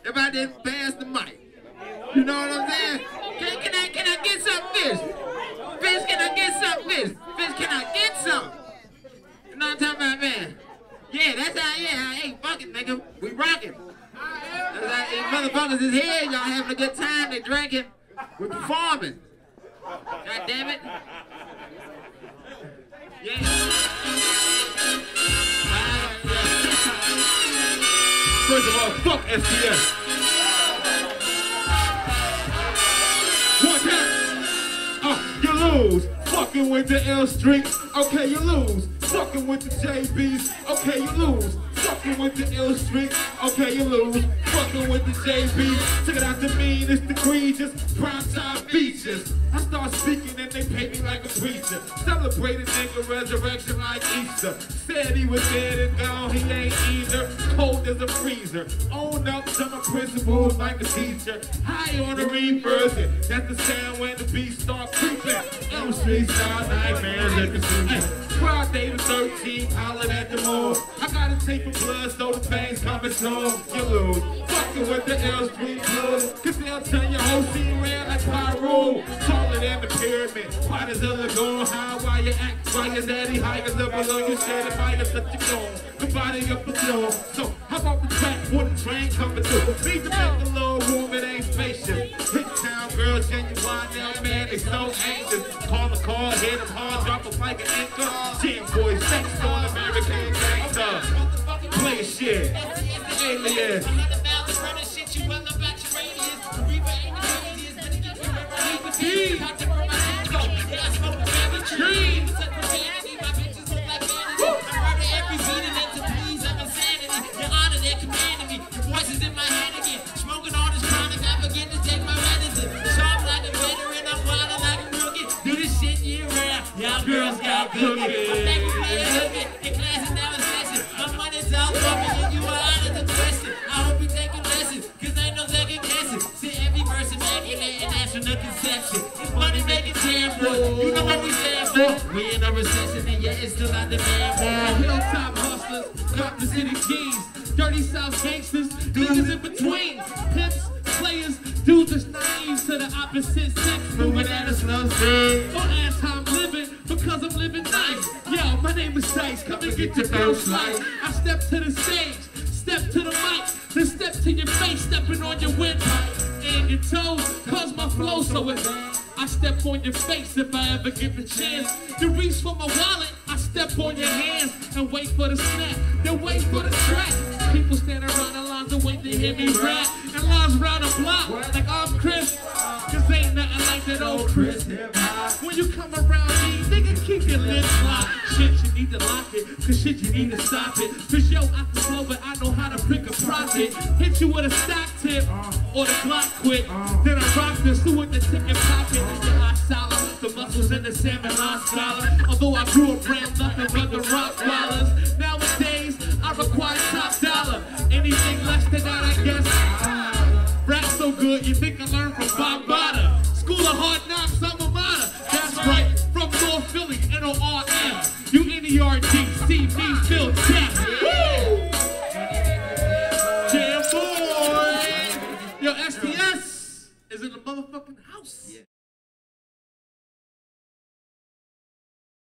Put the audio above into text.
if I didn't pass the mic. You know what I'm saying? Can I get some fish? Fish, can I get some fish? Fish, can I get some? You know what I'm talking about, man? Yeah, that's how, yeah, hey, fuck it, nigga. We rocking. That's how, these motherfuckers is here, y'all having a good time, they drinking, we performing. God damn it. Yeah. First of all, fuck STS. One time. You lose. Fucking with the L Street. Okay, you lose. Fucking with the JBs. Okay, you lose. Fucking with the L Street. Okay, you lose. Fucking with the JBs. Check it out, the meanest, egregious, primetime features. I start speaking and they pay me like a preacher. Celebrating nigga resurrection like Easter. Said he was dead and gone, he ain't either. Cold as a freezer. Own up to my principles like a teacher. High on the reversion. That's the sound when the beats start creeping. Elm Street style nightmares at the zoo. Friday the 13th, hollering at the mall. I gotta take my blood so the pain's coming slow. You lose. Fucking with the L Street Blues. Cause they'll turn your whole scene red like pyro. Taller than the pyramid. Why does the lagoon high? Why you act? Why your daddy higher than below? You share the fire that you go. The body up the floor. So how about the track for the train coming through? Need to make a little room, it ain't spacious. Hit town girls, genuine now, man, they so anxious. Call the car, hit them hard, drop them like an anchor. Team boys, sex on American gangster. Play shit. Alias. Y'all girls got cooking. I'm back to play a hooking. In class and now in session. My money's all coming and you are out of the question. I hope you taking lessons, cause ain't no second guessing. See every verse immaculate and national conception. It's money making tamper. You know what we stand for. We in a recession and yet it's still out demand for. Hilltop hustlers, Compton City Kings, dirty South gangsters, niggas in between, pimps, players, dudes that's naive to the opposite sex, moving at a slow speed. Don't ask how I'm living, because I'm living nice. Yo, my name is Dice, come and get your first slice. I step to the stage, step to the mic, then step to your face, stepping on your windpipe and your toes, cause my flow so advanced. I step on your face if I ever get the chance. You reach for my wallet, I step on your hands and wait for the snap, then wait for the track. People stand around the lines and wait to hear me rap, and lines round the block like I'm Chris, cause ain't nothing like that old Chris. When you come around me, nigga, keep your lips locked. Shit, you need to lock it, cause shit, you need to stop it. Cause yo, I can flow, but I know how to pick a profit. Hit you with a stock tip, or the Glock quick. Then I rock this through with the ticket pocket. The hot solid, the muscles in the salmon line scholar. Although I grew up around nothing but the rock wallers. Nowadays, I require top dollar. Anything less than that, I guess. Rap so good, you think I learned from Bob Botta. School of Hard Knocks, alma mater. That's right, from North Philly, NORM. You NERD, see me, Phil Jack.